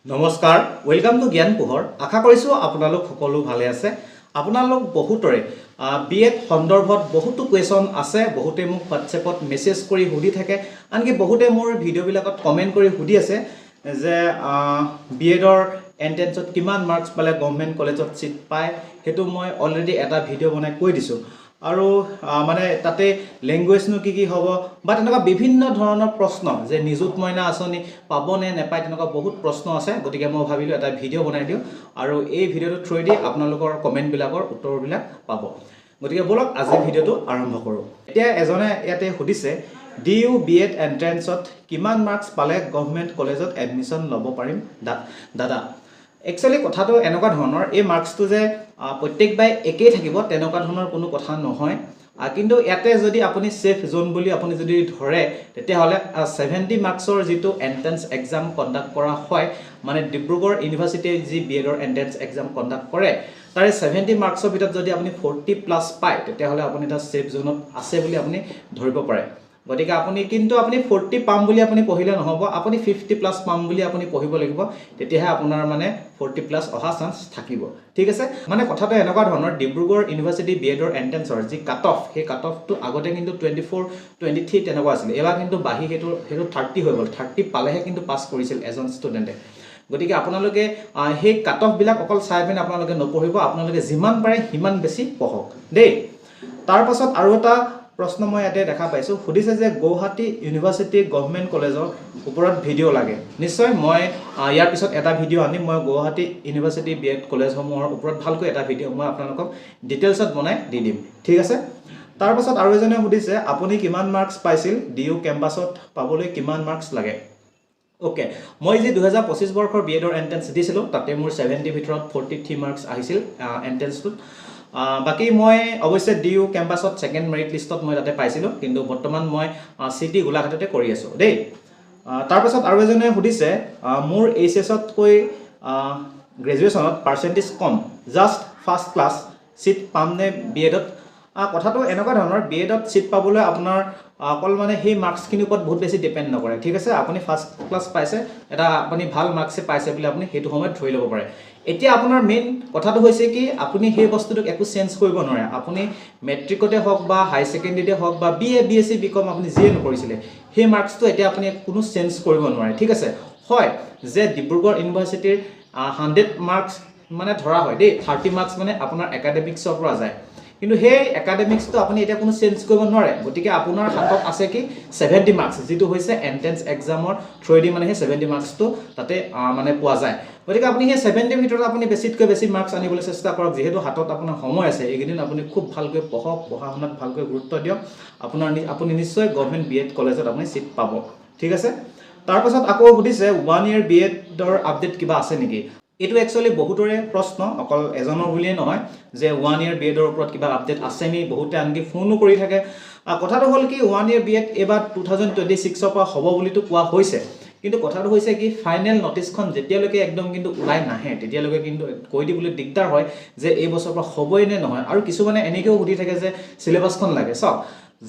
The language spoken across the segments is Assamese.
নমস্কাৰ ওয়েলকাম টু জ্ঞান পোহৰ আশা কৰিছো আপোনালোক সকলো ভালে আছে আপোনালোক বহুতৰে বিএড সন্দৰ্ভত বহুতো কোৱেশ্চন আছে বহুতে মোক WhatsAppত মেছেজ কৰি সুধি থাকে আনকি বহুতে মোৰ ভিডিও বিলাকত কমেন্ট কৰি সুধি আছে যে বিএডৰ এন্ট্ৰেন্সত কিমান মাৰ্কস পালে গভৰ্নমেন্ট কলেজত সিট পায় হেতু মই অলৰেডি এটা ভিডিও বনাই কৈ দিছো আৰু মানে তাতে ল্যাঙ্গুৱেজ নো কি হ'ব বা তেনেকুৱা বিভিন্ন ধৰণৰ প্ৰশ্ন যে নিযুত মইনা আছনি পাবনে নেপায় তেনেকুৱা বহুত প্ৰশ্ন আছে গতিকে মই ভাবিলো এটা ভিডিও বনাই দিও আৰু এই ভিডিওটো থ্ৰুদি আপোনালোকৰ কমেন্ট বিলাকৰ উত্তৰবিলাক পাব গতিকে বলক আজি ভিডিওটো আৰম্ভ কৰো এতিয়া এজনে ইয়াতে সুধিছে ডিউ বিএড এন্ট্ৰেন্সত কিমান মাৰ্কস পালে গভৰ্নমেন্ট কলেজত এডমিশন লব পাৰিম দাদা একচুয়ালি কথাটো এনেকুৱা ধৰণৰ এই মাৰ্কসটো যে প্ৰত্যেকবাই একেই থাকিব তেনেকুৱা ধৰণৰ কোনো কথা নহয় কিন্তু ইয়াতে যদি আপুনি সেফ জোন বুলি আপুনি যদি ধৰে তেতিয়া হলে 70 মাৰ্কসৰ যেটো এন্ট্ৰেন্স এক্সাম কন্ডাক্ট কৰা হয় মানে ডিব্ৰুগড় ইউনিভাৰ্সিটি যি বিএডৰ এন্ট্ৰেন্স এক্সাম কন্ডাক্ট কৰে তাৰে 70 মাৰ্কসৰ ভিতৰত যদি আপুনি 40 প্লাস পায় তেতিয়া হলে আপুনি এটা সেফ জোনত আছে বুলি আপুনি ধৰিব পাৰে গতিকে আপুনি কিন্তু আপুনি 40 পাম বুলি আপুনি পঢ়িলে নহব আপুনি 50 প্লাস পাম বুলি আপুনি পঢ়িব লাগিব তেতিয়াহে আপোনাৰ মানে 40 প্লাস অহা চান্স থাকিব ঠিক আছে মানে কথাটো এনেকুৱা ধৰণৰ ডিব্ৰুগড় ইউনিভাৰ্সিটি বিএডৰ এন্ট্ৰেন্সৰ যি কাট অফ সেই কাট অফটো আগতে কিন্তু 24 23 তেনেকুৱা আছিল এবাৰ কিন্তু বাহি হেতু 30 হৈ গল 30 পালেহে কিন্তু পাস কৰিছিল এজন ষ্টুডেন্টে গতিকে আপোনালোকে সেই কাট অফ বিলাক অকল চাই পিনে আপোনালোকে নপঢ়িব আপোনালোকে যিমান পাৰে সিমান বেছি পঢ়ক দেই তাৰ পাছত আৰু এটা প্ৰশ্ন মই ইয়াতে দেখা পাইছো সুধিছে যে গুৱাহাটী ইউনিভাৰ্সিটি গভৰ্নমেন্ট কলেজৰ ওপৰত ভিডিও লাগে নিশ্চয় মই ইয়াৰ পিছত এটা ভিডিও আনিম মই গুৱাহাটী ইউনিভাৰ্সিটি বিএড কলেজসমূহৰ ওপৰত ভালকৈ এটা ভিডিও মই আপোনালোকক ডিটেইলছত বনাই দি দিম ঠিক আছে তাৰ পাছত আৰু এজনে সুধিছে আপুনি কিমান মাৰ্কস পাইছিল ডিউ কেম্পাছত পাবলৈ কিমান মাৰ্কস লাগে ওকে মই যে 2025 বৰ্ষৰ বিএডৰ এন্ট্ৰেন্স দিছিলো তাতে মোৰ 70 ভিতৰত 43 মাৰ্কস আহিছিল এন্ট্ৰেন্সটোত বাকি মই অৱশ্যে ডিউ কেম্পাছত সেকেন্ড মেৰিট লিষ্টত মই তাতে পাইছিলো কিন্তু বৰ্তমান মই সিটি গোলাঘাটতে কৰি আছো দেই তাৰ পাছত আৰু এজনে সুধিছে মোৰ এইচএছত কৈ গ্ৰেজুৱেচনত পাৰ্চেন্টেজ কম জাস্ট ফাৰ্স্ট ক্লাস সিট পামনে বিএডত কথাটো এনেকুৱা ধৰণৰ বিএডত সিট পাবলৈ আপোনাৰ অকল মানে সেই মাৰ্কস খিনি ওপৰত বহুত বেছি ডিপেন্ড নকৰে ঠিক আছে আপুনি ফাৰ্স্ট ক্লাস পাইছে এটা আপুনি ভাল মাৰ্কসে পাইছে বুলি আপুনি হেতু সময়ত ধৰি ল'ব পাৰে এতিয়া আপোনাৰ মেইন কথাটো হৈছে কি আপুনি সেই বস্তুটোক একো চেঞ্জ কৰিব নোৱাৰে আপুনি মেট্ৰিকতে হওক বা হাই সেকেন্ডাৰীতে হওক বা বিএ বিএসসি বিকম আপুনি যিয়ে নকৰিছিলে সেই মাৰ্কসটো এতিয়া আপুনি কোনো চেঞ্জ কৰিব নোৱাৰে ঠিক আছে হয় যে ডিব্ৰুগড় ইউনিভাৰ্সিটিৰ 100 মাৰ্কস মানে ধৰা হয় দেই 30 মাৰ্কস মানে আপোনাৰ একাডেমিক্সৰ পৰা যায় কিন্তু সেই একাডেমিক্সটো আপুনি এটা কোনো চেঞ্জ কৰিব নোৱাৰে গতিকে আপোনাৰ হাতত আছে কি 70 মাৰ্কস যেটো হৈছে এন্ট্ৰেন্স এক্সামৰ থ্ৰুদি মানে সেই 70 মাৰ্কসটো তাতে মানে পোৱা যায় গতিকে আপুনি সেই 70 ভিতৰত আপুনি বেছিতকৈ বেছি মাৰ্কস আনিবলৈ চেষ্টা কৰক যেহেতু হাতত আপোনাৰ সময় আছে এইদিন আপুনি খুব ভালকৈ পঢ়ক পঢ়াশুনাত ভালকৈ গুৰুত্ব দিয়ক আপুনি নিশ্চয় গভৰ্নমেন্ট বিএড কলেজত আপুনি সিট পাব ঠিক আছে তাৰ পাছত আকৌ সুধিছে 1 ইয়াৰ বিএডৰ আপডেট কিবা আছে নেকি এটো একচুয়ালি বহুতৰে প্ৰশ্ন অকল এজনৰ বুলিয়ে নহয় যে 1 ইয়াৰ বিএডৰ ওপৰত কিবা আপডেট আছে নি বহুতে আনকি ফোনো কৰি থাকে কথাটো হ'ল কি 1 ইয়াৰ বিএড এবাৰ 2026 ৰ পৰা হ'ব বুলিটো কোৱা হৈছে কিন্তু কথাটো হৈছে কি ফাইনেল নোটিছখন যেতিয়ালৈকে একদম কিন্তু উলাই নাহে তেতিয়ালৈকে কিন্তু কৈ দিবলৈ দিগদাৰ হয় যে এই বছৰৰ পৰা হ'বই নে নহয় আৰু কিছুমানে এনেকেও সুধি থাকে যে সিলেবাসখন লাগে সব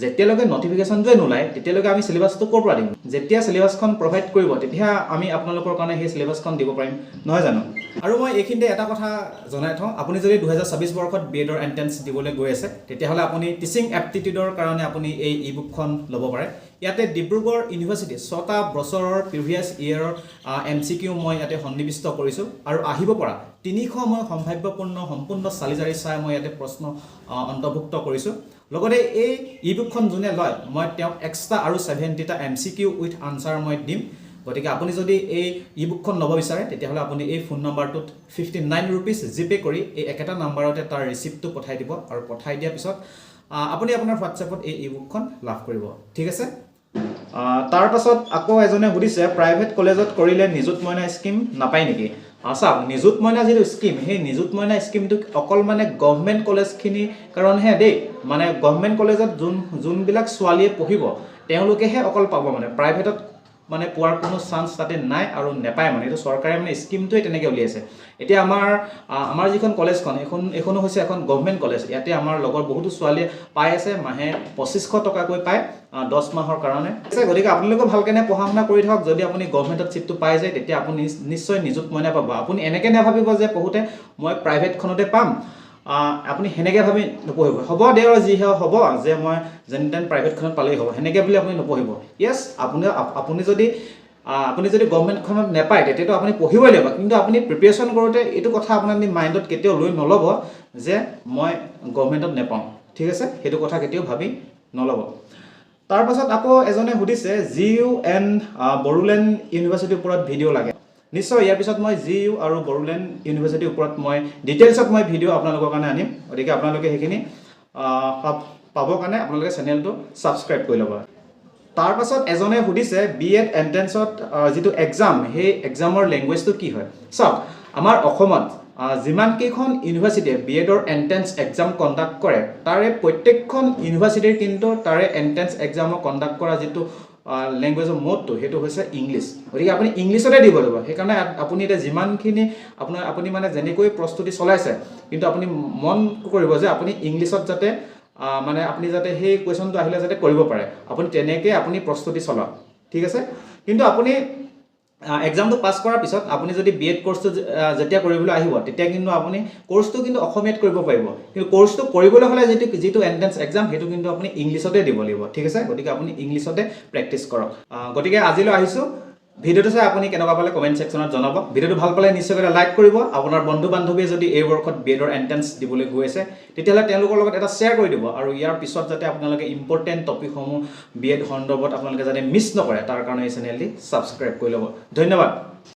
যেতিয়ালৈকে নটিফিকেশন জয় নোলায় তেতিয়ালৈকে আমি সিলেবাসটো কৰ পৰা দিম যেতিয়া সিলেবাসখন প্ৰভাইড কৰিব তেতিয়া আমি আপোনালোকৰ কাৰণে সেই সিলেবাসখন দিব পাৰিম নহয় জানো আৰু মই এইখিনিতে এটা কথা জনাই থওঁ আপুনি যদি 2026 বৰ্ষত বিএডৰ এন্ট্ৰেন্স দিবলৈ গৈ আছে তেতিয়াহলে আপুনি টিচিং এপ্টিটিউডৰ কাৰণে আপুনি এই ইবুকখন ল'ব পাৰে ইয়াতে ডিব্ৰুগড় ইউনিভাৰ্সিটি 6টা বছৰৰ প্ৰিভিয়াস ইয়াৰৰ এমসিকিউ মই ইয়াতে সন্নিবিষ্ট কৰিছো আৰু আহিব পৰা 300 মই সম্ভাৱ্যপূৰ্ণ সম্পূৰ্ণ চালিজাৰি চাই মই ইয়াতে প্ৰশ্ন অন্তৰ্ভুক্ত কৰিছো লগতে এই ইবুকখন জুনে লয় মই তেওঁ এক্সট্ৰা আৰু 70টা এমসিকিউ উইথ আনসাৰ মই দিম গতিকে আপুনি যদি এই ইবুকখন ল'ব বিচাৰে তেতিয়াহলে আপুনি এই ফোন নম্বৰটোত 59 रुपीस জিপে কৰি এই একেটা নম্বৰতে তাৰ ৰিসিপ্টটো পঠাই দিব আৰু পঠাই দিয়াৰ পিছত আপুনি আপোনাৰ WhatsAppত এই ইবুকখন লাভ কৰিব ঠিক আছে তাৰ পাছত আকৌ এজনে সুধিছে প্ৰাইভেট কলেজত কৰিলে নিযুত মইনা স্কিম নাপায় নেকি আচ্ছা নিযুত মইনা যেটো স্কিম হে নিযুত মইনা স্কিমটো অকল মানে গভৰ্নমেন্ট কলেজখিনি কাৰণহে দেই মানে গভৰ্নমেন্ট কলেজত যোনবিলাক ছোৱালীয়ে পঢ়িব তেওঁলোকেহে অকল পাব মানে প্ৰাইভেটত মানে পোৱাৰ কোনো চান্স তাতে নাই আৰু নেপায় মানে এটো চৰকাৰে মানে স্কিমটোই তেনেকৈ উলিয়াইছে এতিয়া আমাৰ যিখন কলেজখন এখনো হৈছে এখন গভৰ্নমেন্ট কলেজ ইয়াতে আমাৰ লগৰ বহুতো ছোৱালীয়ে পাই আছে মাহে 2500 টকাকৈ পায় 10 মাহৰ কাৰণে গতিকে আপোনালোকে ভালকৈ পঢ়া শুনা কৰি থাকক যদি আপুনি গভৰ্ণমেণ্টত চিটটো পাই যায় তেতিয়া আপুনি নিশ্চয় নিযুত মইনা পাব আপুনি এনেকৈ নাভাবিব যে পঢ়োতে মই প্ৰাইভেটখনতে পাম আপুনি সেনেকৈ ভাবি নপঢ়িব হ'ব দে আৰু যি হ'ব যে মই যেন তেন প্ৰাইভেটখনত পালেই হ'ব সেনেকৈ বুলি আপুনি নপঢ়িব য়েছ আপুনি যদি গভৰ্ণমেণ্টখনত নাপায় তেতিয়াতো আপুনি পঢ়িবই লাগিব কিন্তু আপুনি প্ৰিপেৰেশ্যন কৰোঁতে এইটো কথা আপোনাৰ মাইণ্ডত কেতিয়াও লৈ নল'ব যে মই গভৰ্ণমেণ্টত নাপাওঁ ঠিক আছে সেইটো কথা কেতিয়াও ভাবি নল'ব তাৰ পাছত আকৌ এজনে সুধিছে GUN বড়োলেণ্ড ইউনিভাৰ্চিটিৰ ওপৰত ভিডিঅ' লাগে নিশ্চয় ইয়াৰ পিছত মই GU আৰু বড়োলেণ্ড ইউনিভাৰ্চিটিৰ ওপৰত মই ডিটেইলছত মই ভিডিঅ' আপোনালোকৰ কাৰণে আনিম গতিকে আপোনালোকে সেইখিনি পাবৰ কাৰণে আপোনালোকে চেনেলটো ছাবস্ক্ৰাইব কৰি ল'ব তাৰ পাছত এজনে সুধিছে BEd এন্ট্ৰেন্সত যিটো এক্সাম সেই এক্সামৰ লেংগুৱেজটো কি হয় চাওক আমাৰ অসমত যিমান কেইখন ইউনিভাৰ্চিটিয়ে BEdৰ এন্ট্ৰেন্স এক্সাম কণ্ডাক্ট কৰে তাৰে প্ৰত্যেকখন ইউনিভাৰ্চিটিৰ কিন্তু তাৰে এন্ট্ৰেন্স এক্সামৰ কণ্ডাক্ট কৰা যিটো লেংগুৱেজৰ মোডটো সেইটো হৈছে ইংলিছ গতিকে আপুনি ইংলিছতে দিব লাগিব সেইকাৰণে আপুনি এতিয়া যিমানখিনি আপুনি মানে যেনেকৈ প্ৰস্তুতি চলাইছে কিন্তু আপুনি মন কৰিব যে আপুনি ইংলিছত যাতে মানে আপুনি যাতে সেই কুৱেশ্যনটো আহিলে যাতে কৰিব পাৰে আপুনি তেনেকৈ আপুনি প্ৰস্তুতি চলাওক ঠিক আছে কিন্তু আপুনি এক্সামটো পাছ কৰাৰ পিছত আপুনি যদি BEd কোৰ্সটো যেতিয়া কৰিবলৈ আহিব তেতিয়া কিন্তু আপুনি কোৰ্সটো কিন্তু অসমীয়াত কৰিব পাৰিব কিন্তু কোৰ্সটো কৰিবলৈ হ'লে যিটো এন্ট্ৰেন্স এক্সাম সেইটো কিন্তু আপুনি ইংলিছতে দিব লাগিব ঠিক আছে গতিকে আপুনি ইংলিছতে প্ৰেক্টিছ কৰক গতিকে আজিলৈ আহিছোঁ ভিডিঅ'টো চাই আপুনি কেনেকুৱা পালে কমেণ্ট সেকশ্যনত জনাব ভিডিঅ'টো ভাল পালে নিশ্চয়কৈ লাইক কৰিব আপোনাৰ বন্ধু বান্ধৱীয়ে যদি এই বৰ্ষত BEdৰ এন্ট্ৰেন্স দিবলৈ গৈ আছে তেতিয়াহ'লে তেওঁলোকৰ লগত এটা শ্বেয়াৰ কৰি দিব আৰু ইয়াৰ পিছত যাতে আপোনালোকে ইম্পৰ্টেণ্ট টপিকসমূহ BEd সন্দৰ্ভত আপোনালোকে যাতে মিছ নকৰে তাৰ কাৰণে এই চেনেলটি ছাবস্ক্ৰাইব কৰি ল'ব ধন্যবাদ